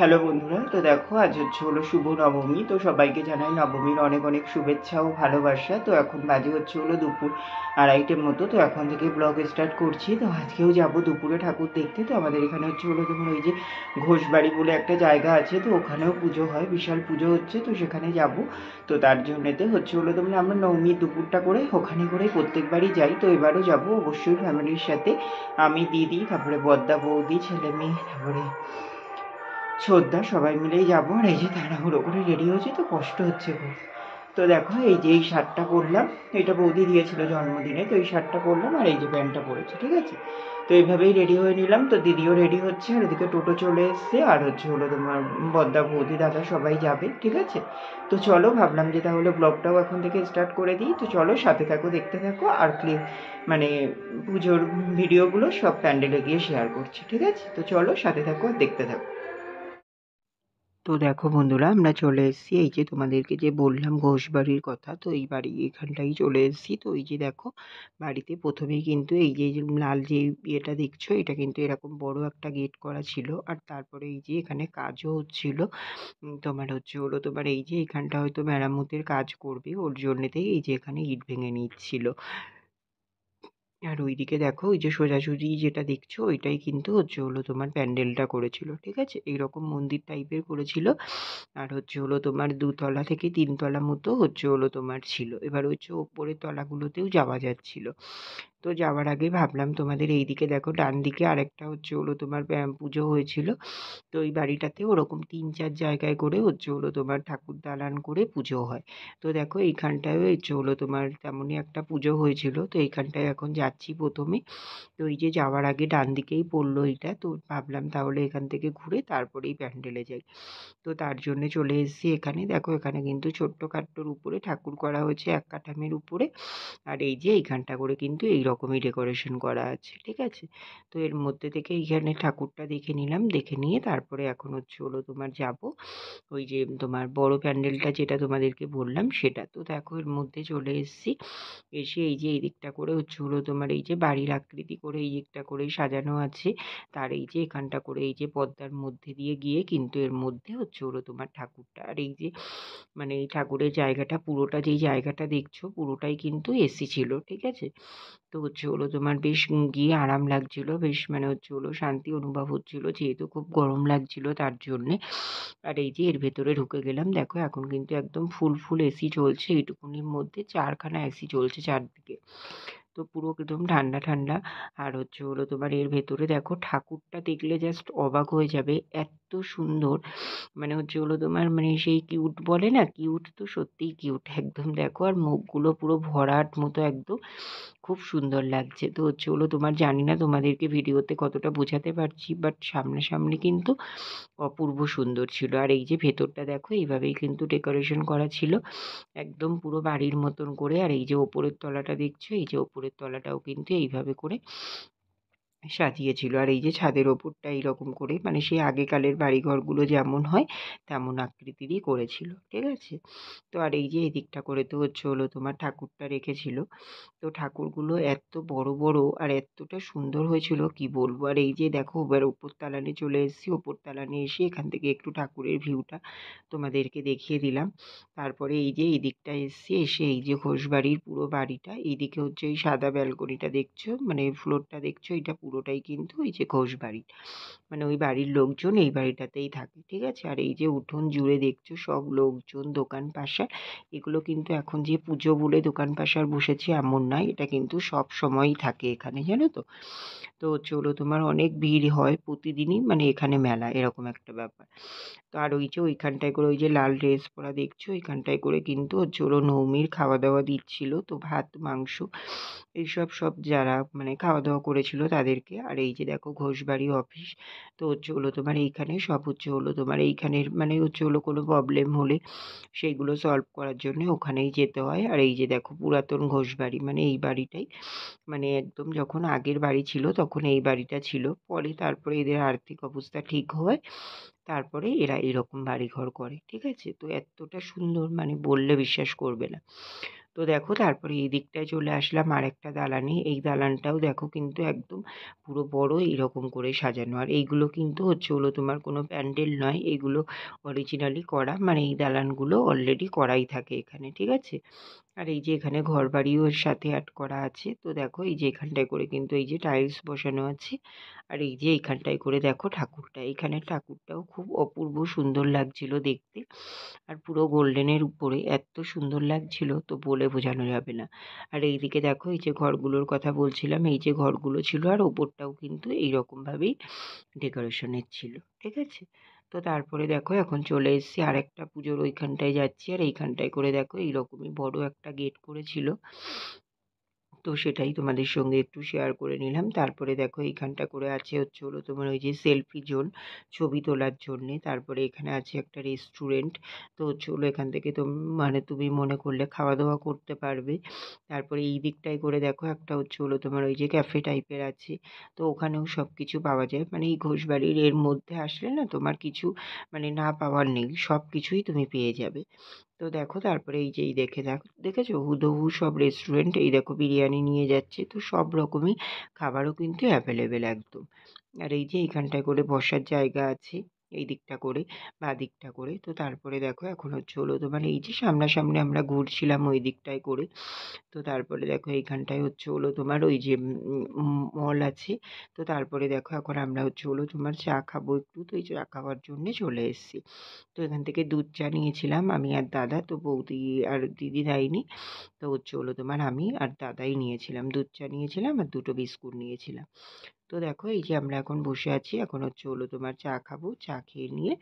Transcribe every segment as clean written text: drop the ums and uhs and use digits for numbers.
Hello বন্ধুরা, তো দেখো আজ হলো শুভ নবমী। তো সবাইকে জানাই নবমীর অনেক অনেক শুভেচ্ছা ও ভালোবাসা। তো এখন বাজে হলো দুপুর 2:30 মতো। তো এখন থেকে ব্লগ স্টার্ট করছি। তো আজকেও যাব দুপুরে ঠাকুর দেখতে। তো আমাদের এখানে হলো তোমার ওই যে ঘোষবাড়ি বলে একটা জায়গা আছে, তো ওখানেও পুজো হয়, বিশাল পুজো হচ্ছে, তো সেখানে যাব। তো তার জন্যেতে হলো তোমার আমরা নবমীর দুপুরটা করে ওখানে করে প্রত্যেকবারই যাই। তো এবারও যাব অবশ্যই ফ্যামিলির সাথে। আমি, দিদি, তারপরে বদ্দা, বৌদি, ছেলে মেয়ে, তারপরে ছোদ্দা সবাই মিলেই যাবো। আর এই যে তাড়াহুড়ো করে রেডি হয়েছি, তো কষ্ট হচ্ছে খুব। তো দেখো এই যে এই শার্টটা পরলাম, এটা বৌদি দিয়েছিল জন্মদিনে, তো এই শার্টটা পরলাম আর এই যে প্যান্টটা পরেছি, ঠিক আছে। তো এইভাবেই রেডি হয়ে নিলাম। তো দিদিও রেডি হচ্ছে, আর ওদিকে টোটো চলে এসছে, আর হলো তোমার বদ্দা, বৌদি, দাদা সবাই যাবে, ঠিক আছে। তো চলো, ভাবলাম যে তাহলে ব্লগটাও এখন থেকে স্টার্ট করে দিই। তো চলো সাথে থাকো, দেখতে থাকো। আর ক্লিপ মানে পুজোর ভিডিওগুলো সব প্যান্ডেলে গিয়ে শেয়ার করছি, ঠিক আছে। তো চলো সাথে থাকো আর দেখতে থাকো। তো দেখো বন্ধুরা, আমরা চলে এসেছি, এই যে তোমাদেরকে যে বললাম ঘোষবাড়ির কথা, তো এই বাড়ি এখানটাই চলে এসেছি। তো এই যে দেখো, বাড়িতে প্রথমেই কিন্তু এই যে লাল যে ইয়েটা দেখছো, এটা কিন্তু এরকম বড় একটা গেট করা ছিল। আর তারপরে এই যে এখানে কাজও হচ্ছিল। তোমার হলো তোমার এই যে এখানটা হয়তো মেরামতের কাজ করবে, ওর জন্যেতেই এই যে এখানে ইট ভেঙে নিচ্ছিল। আর ওইদিকে দেখো, ওই যে সোজাসুজি যেটা দেখছো ওইটাই কিন্তু হলো তোমার প্যান্ডেলটা করেছিল, ঠিক আছে। এইরকম মন্দির টাইপের করেছিল। আর হলো তোমার 2 তলা থেকে 3 তলা মতো হলো তোমার ছিল। এবার ওপরের তলাগুলোতেও যাওয়া যাচ্ছিল। তো যাওয়ার আগে ভাবলাম তোমাদের এইদিকে দেখো, ডান দিকে আরেকটা হলো তোমার পুজো হয়েছিল। তো ওই বাড়িটাতে ওরকম 3-4 জায়গায় করে হলো তোমার ঠাকুর দালান করে পুজো হয়। তো দেখো এইখানটায়ও হলো তোমার তেমনই একটা পুজো হয়েছিল। তো এইখানটায় এখন যাচ্ছি প্রথমে। তো এই যে যাওয়ার আগে ডান দিকেই পড়লো এটা, তো ভাবলাম তাহলে এখান থেকে ঘুরে তারপরেই প্যান্ডেলে যাই। তো তার জন্যে চলে এসেছি এখানে। দেখো এখানে কিন্তু ছোট্ট খাট্টোর উপরে ঠাকুর করা হয়েছে, এক কাঠামের উপরে। আর এই যে এইখানটা করে কিন্তু এই রকমই ডেকোরেশন করা আছে, ঠিক আছে। তো এর মধ্যে থেকে এইখানে ঠাকুরটা দেখে নিলাম, দেখে নিয়ে তারপরে এখন হলো তোমার যাব ওই যে তোমার বড় প্যান্ডেলটা যেটা তোমাদেরকে বললাম সেটা। তো দেখো এর মধ্যে চলে এসেছি। এসে এই যে এই দিকটা করে হলো তোমার এই যে বাড়ির আকৃতি করে এই দিকটা করেই সাজানো আছে। তার এই যে এখানটা করে এই যে পর্দার মধ্যে দিয়ে গিয়ে কিন্তু এর মধ্যে হলো তোমার ঠাকুরটা। আর এই যে মানে এই ঠাকুরের জায়গাটা পুরোটা, যেই জায়গাটা দেখছো পুরোটাই কিন্তু এসি ছিল, ঠিক আছে। তো হলো তোমার বেশ গিয়ে আরাম লাগছিল, বেশ মানে হলো শান্তি অনুভব হচ্ছিল, যেহেতু খুব গরম লাগছিল তার জন্যে। আর এই যে এর ভেতরে ঢুকে গেলাম, দেখো এখন কিন্তু একদম ফুল ফুল এসি চলছে, এইটুকুনির মধ্যে 4খানা এসি চলছে চারদিকে। তো পুরো একদম ঠান্ডা ঠান্ডা। আর হলো তোমার এর ভেতরে দেখো ঠাকুরটা দেখলে জাস্ট অবাক হয়ে যাবে, এত সুন্দর। মানে হলো তোমার মানে সেই কিউট বলে না, কিউট তো সত্যিই কিউট একদম। দেখো আর মুখগুলো পুরো ভরাট মতো একদম, খুব সুন্দর লাগছে। তো হলো তোমার জানি না তোমাদেরকে ভিডিওতে কতটা বোঝাতে পারছি, বাট সামনাসামনি কিন্তু অপূর্ব সুন্দর ছিল। আর এই যে ভেতরটা দেখো এইভাবেই কিন্তু ডেকোরেশন করা ছিল, একদম পুরো বাড়ির মতন করে। আর এই যে ওপরের তলাটা দেখছো, এই যে ওপরের তলাটাও কিন্তু এইভাবে করে সাজিয়েছিল। আর এই যে ছাদের ওপরটা এইরকম করে মানে সেই আগেকালের বাড়িঘরগুলো যেমন হয় তেমন আকৃতিরই করেছিল, ঠিক আছে। তো আর এই যে এই দিকটা করে তো হলো তোমার ঠাকুরটা রেখেছিল। তো ঠাকুরগুলো এত বড় বড় আর এতটা সুন্দর হয়েছিল কি বলবো। আর এই যে দেখো এবার ওপর দালানে চলে এসেছি, ওপর দালানে এসে এখান থেকে একটু ঠাকুরের ভিউটা তোমাদেরকে দেখিয়ে দিলাম। তারপরে এই যে এই দিকটা এসেছি, এসে এই যে ঘোষবাড়ির পুরো বাড়িটা, এইদিকে হচ্ছে এই সাদা ব্যালকনিটা দেখছো, মানে ফ্লোরটা দেখছো, এটা পুরোটাই কিন্তু এই যে ঘোষবাড়ি, মানে ওই বাড়ির লোকজন এই বাড়িটাতেই থাকে, ঠিক আছে। আর এই যে উঠোন জুড়ে দেখছো সব লোকজন, দোকান পাশার, এগুলো কিন্তু এখন যে পুজো বলে দোকান পাশার বসেছে এমন নয়, এটা কিন্তু সব সময়ই থাকে এখানে, জানো তো। তো হলো তোমার অনেক ভিড় হয় প্রতিদিনই, মানে এখানে মেলা এরকম একটা ব্যাপার। তো আর ওই যে ওইখানটায় করে ওই যে লাল ড্রেস পরা দেখছো, ওইখানটায় করে কিন্তু হলো নবমীর খাওয়া দাওয়া দিচ্ছিল। তো ভাত মাংস এইসব সব যারা মানে খাওয়া দাওয়া করেছিল তাদেরকে। আর এই যে দেখো ঘোষবাড়ি অফিস। তো হলো তোমার এইখানে সব হলো তোমার এইখানের মানে হলো কোনো প্রবলেম হলে সেইগুলো সলভ করার জন্য ওখানেই যেতে হয়। আর এই যে দেখো পুরাতন ঘোষবাড়ি, মানে এই বাড়িটাই মানে একদম যখন আগের বাড়ি ছিল তখন এই বাড়িটা ছিল, পরে তারপরে এদের আর্থিক অবস্থা ঠিক হয়, তারপরে এরা এরকম বাড়িঘর করে, ঠিক আছে। তো এতটা সুন্দর মানে বললে বিশ্বাস করবে না। তো দেখো তারপরে এই দিকটায় চলে আসলাম আরেকটা দালানে। এই দালানটাও দেখো কিন্তু একদম পুরো বড় এইরকম করে সাজানো। আর এইগুলো কিন্তু হলো তোমার কোনো প্যান্ডেল নয়, এগুলো অরিজিনালি করা, মানে এই দালানগুলো অলরেডি করাই থাকে এখানে, ঠিক আছে। আর এই যে এখানে ঘরবাড়িও এর সাথে অ্যাড করা আছে। তো দেখো এই যে এখানটায় করে কিন্তু এই যে টাইলস বসানো আছে। আর এই যে এইখানটায় করে দেখো ঠাকুরটা, এখানে ঠাকুরটাও খুব অপূর্ব সুন্দর লাগছিল দেখতে। আর পুরো গোল্ডেনের উপরে এত সুন্দর লাগছিল তো বলে বোঝানো যাবে না। আর এইদিকে দেখো এই যে ঘরগুলোর কথা বলছিলাম, এই যে ঘরগুলো ছিল আর ওপরটাও কিন্তু এইরকমভাবেই ডেকোরেশনের ছিল, ঠিক আছে। তো তারপরে দেখো এখন চলে এসেছি আরেকটা পুজোর ওইখানটায় যাচ্ছি। আর এইখানটায় করে দেখো এইরকমই বড় একটা গেট করেছিল, তো সেটাই তোমাদের সঙ্গে একটু শেয়ার করে নিলাম। তারপরে দেখো এইখানটা করে আছে হলো তোমার ওই যে সেলফি জোন, ছবি তোলার জন্যে। তারপরে এখানে আছে একটা রেস্টুরেন্ট, তো হলো এখান থেকে মানে তুমি মনে করলে খাওয়া দাওয়া করতে পারবে। তারপরে এই দিকটায় করে দেখো একটা হলো তোমার ওই যে ক্যাফে টাইপের আছে, তো ওখানেও সব কিছু পাওয়া যায়। মানে এই ঘোষবাড়ির এর মধ্যে আসলে না তোমার কিছু মানে না পাওয়ার নেই, সব কিছুই তুমি পেয়ে যাবে। তো দেখো তারপরে এই যে এই দেখেছো হুবহু সব রেস্টুরেন্ট, এই দেখো বিরিয়ানি নিয়ে যাচ্ছে, তো সব রকমই খাবারও কিন্তু অ্যাভেলেবেল একদম। আর এই যে এইখানটায় করে বসার জায়গা আছে, এই দিকটা করে বা দিকটা করে। তো তারপরে দেখো এখন হলো তোমার এই যে সামনাসামনি আমরা ঘুরছিলাম ওই দিকটায় করে। তো তারপরে দেখো এইখানটায় হলো তোমার ওই যে মল আছে। তো তারপরে দেখো এখন আমরা হলো তোমার চা খাবো একটু, তো এই চা খাওয়ার জন্যে চলে এসেছি। তো এখান থেকে দুধ চা নিয়েছিলাম আমি আর দাদা, তো বৌদি আর দিদি দেয়নি। তো হলো তোমার আমি আর দাদাই নিয়েছিলাম, দুধ চা নিয়েছিলাম আর দুটো বিস্কুট নিয়েছিলাম। তো দেখো এই যে আমরা এখন বসে আছি, এখন হলো তোমার চা খাবো, চা খেয়ে নিয়ে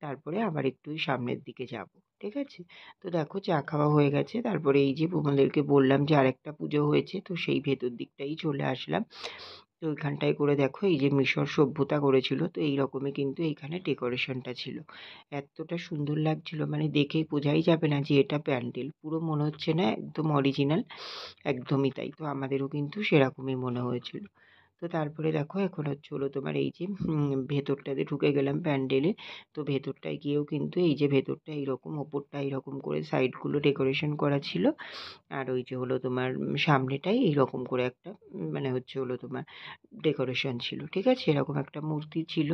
তারপরে আবার একটু সামনের দিকে যাব, ঠিক আছে। তো দেখো চা খাওয়া হয়ে গেছে, তারপরে এই যে তোমাদেরকে বললাম যে আরেকটা পুজো হয়েছে, তো সেই ভেতর দিকটাই চলে আসলাম। তো ওইখানটায় করে দেখো এই যে মিশর সভ্যতা করেছিল, তো এই রকমই কিন্তু এইখানে ডেকোরেশনটা ছিল। এতটা সুন্দর লাগছিল মানে দেখে বোঝাই যাবে না যে এটা প্যান্ডেল, পুরো মনে হচ্ছে না একদম অরিজিনাল, একদমই তাই। তো আমাদেরও কিন্তু সেরকমই মনে হয়েছিল। তো তারপরে দেখো এখন হলো তোমার এই যে ভেতরটাতে ঢুকে গেলাম প্যান্ডেলে। তো ভেতরটায় গিয়েও কিন্তু এই যে ভেতরটা এইরকম, ওপরটা এইরকম করে সাইডগুলো ডেকোরেশন করা ছিল। আর ওই যে হলো তোমার সামনেটাই এইরকম করে একটা মানে হলো তোমার ডেকোরেশন ছিল, ঠিক আছে, এরকম একটা মূর্তি ছিল।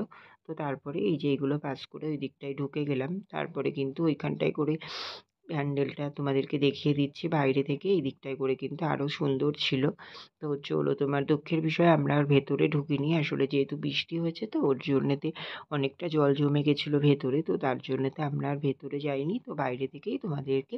তো তারপরে এই যে এগুলো পাস করে ওই দিকটায় ঢুকে গেলাম, তারপরে কিন্তু ওইখানটায় করে প্যান্ডেলটা তোমাদেরকে দেখিয়ে দিচ্ছি বাইরে থেকে। এই দিকটায় করে কিন্তু আরও সুন্দর ছিল। তো হলো তোমার দুঃখের বিষয় আমরা আর ভেতরে ঢুকিনি, আসলে যেহেতু বৃষ্টি হয়েছে তো ওর জন্যেতে অনেকটা জল জমে গেছিলো ভেতরে, তো তার জন্যেতে আমরা আর ভেতরে যাইনি। তো বাইরে থেকেই তোমাদেরকে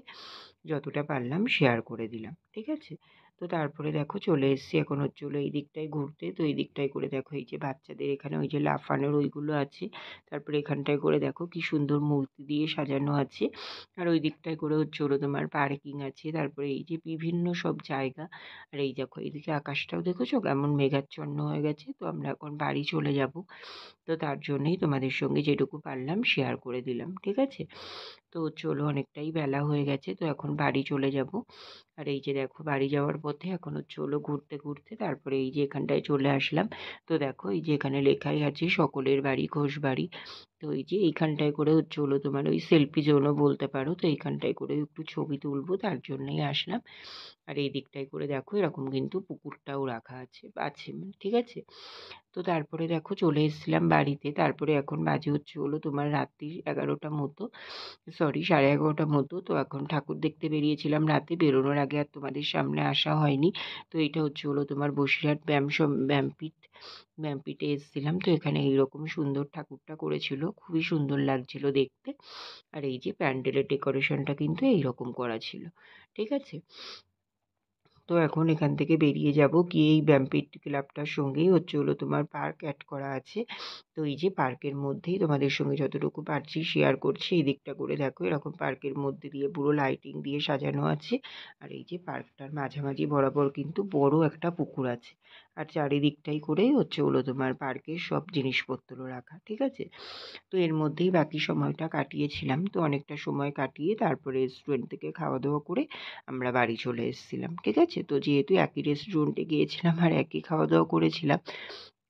যতটা পারলাম শেয়ার করে দিলাম, ঠিক আছে। তো তারপরে দেখো চলে এসেছি এখন হলো এই দিকটায় ঘুরতে। তো এই দিকটায় করে দেখো এই যে বাচ্চাদের এখানে ওই যে লাফানোর ওইগুলো আছে। তারপরে এখানটায় করে দেখো কি সুন্দর মূর্তি দিয়ে সাজানো আছে। আর ওই দিকটায় করে হলো তোমার পার্কিং আছে। তারপরে এই যে বিভিন্ন সব জায়গা। আর এই দেখো এইদিকে আকাশটাও দেখেছো কেমন মেঘাচ্ছন্ন হয়ে গেছে। তো আমরা এখন বাড়ি চলে যাব, তো তার জন্যেই তোমাদের সঙ্গে যেটুকু পারলাম শেয়ার করে দিলাম, ঠিক আছে। তো চলো অনেকটাই বেলা হয়ে গেছে, তো এখন বাড়ি চলে যাব। আর এই যে দেখো বাড়ি যাওয়ার পথে এখন হলো ঘুরতে ঘুরতে তারপরে এই যে এখানটায় চলে আসলাম। তো দেখো এই যে এখানে লেখাই আছে সকলের বাড়ি ঘোষ বাড়ি। তো এই যে এইখানটায় করে হলো তোমার ওই সেলফি জোনও বলতে পারো, তো এইখানটায় করে একটু ছবি তুলবো তার জন্যই আসলাম। আর এই দিকটায় করে দেখো এরকম কিন্তু পুকুরটাও রাখা আছে মানে, ঠিক আছে। তো তারপরে দেখো চলে এসেছিলাম বাড়িতে। তারপরে এখন বাজে হলো তোমার রাত্রি 11টা মতো, সরি 11:30 মতো। তো এখন ঠাকুর দেখতে বেরিয়েছিলাম রাতে, বেরোনোর আগে আর তোমাদের সামনে আসা হয়নি। তো এটা হলো তোমার বসিরহাট ব্যায়ামপীঠে এসেছিলাম। তো এখানে এইরকম সুন্দর ঠাকুরটা করেছিল, খুবই সুন্দর লাগছিল দেখতে। আর এই যে প্যান্ডেলের ডেকোরেশনটা কিন্তু এইরকম করা ছিল, ঠিক আছে। তো এখন এখান থেকে বেরিয়ে যাব, গিয়ে এই ব্যায়ামপীঠ ক্লাবটার সঙ্গেই হলো তোমার পার্ক অ্যাড করা আছে। তো এই যে পার্কের মধ্যেই তোমাদের সঙ্গে যতটুকু পারছি শেয়ার করছি। এই দিকটা করে দেখো এরকম পার্কের মধ্যে দিয়ে পুরো লাইটিং দিয়ে সাজানো আছে। আর এই যে পার্কটার মাঝামাঝি বরাবর কিন্তু বড় একটা পুকুর আছে। আর চারিদিকটাই করেই হলো তোমার পার্কের সব জিনিসপত্র রাখা, ঠিক আছে। তো এর মধ্যেই বাকি সময়টা কাটিয়েছিলাম। তো অনেকটা সময় কাটিয়ে তারপরে রেস্টুরেন্ট থেকে খাওয়া দাওয়া করে আমরা বাড়ি চলে এসেছিলাম, ঠিক আছে। তো যেহেতু একই রেস্টুরেন্টে গিয়েছিলাম আর একই খাওয়া দাওয়া করেছিলাম,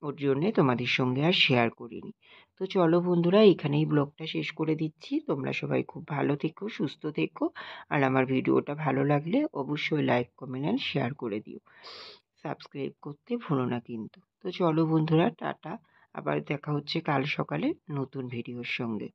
ওর জন্যে তোমাদের সঙ্গে আর শেয়ার করিনি। তো চলো বন্ধুরা, এখানেই ব্লগটা শেষ করে দিচ্ছি। তোমরা সবাই খুব ভালো থেকো, সুস্থ থেকো। আর আমার ভিডিওটা ভালো লাগলে অবশ্যই লাইক, কমেন্ট অ্যান্ড শেয়ার করে দিও। সাবস্ক্রাইব করতে ভুলো না কিন্তু। তো চলো বন্ধুরা, টাটা। আবার দেখা হচ্ছে কাল সকালে নতুন ভিডিওর সঙ্গে।